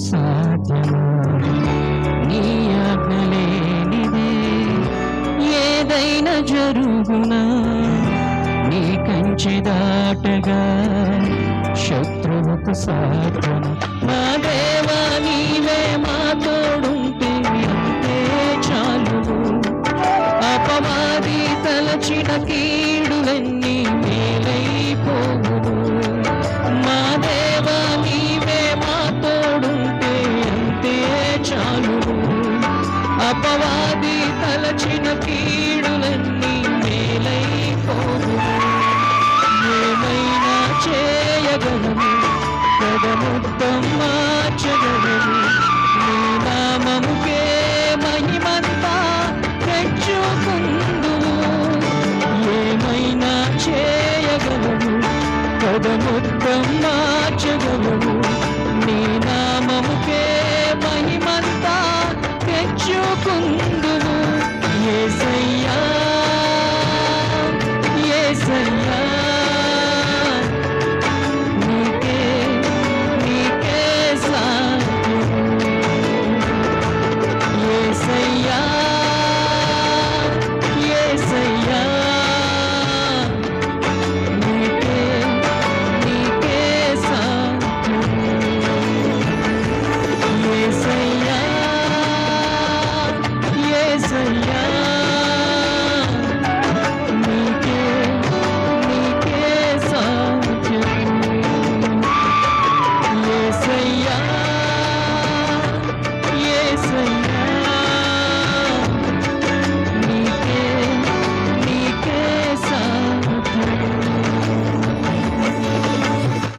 సాధ్యము నీ ఆజ్ఞ లేనిదే ఏదైనా జరుగునా నీ కంచె దాటగా శత్రువుకు సాధ్యము నా దేవా నీవే మా తోడుంటే అంతే చాలును అపవాది తలచిన కీడులన్నీ మేలైపోవును మా దేవా నీవే మా తోడుంటే అంతే చాలును అపవాది తలచిన కీడులన్నీ మేలైపోవును ఏమైనా చేయగలము పదముద్దం మార్చగలము నీ నామముకే మహిమంతా తెచ్చుకుందుము ఏమైనా చేయగలము పదముద్దం మార్చగలము నీ నామముకే మహిమంతా తెచ్చుకుందుము యేసయ్యా యేసయ్యా Say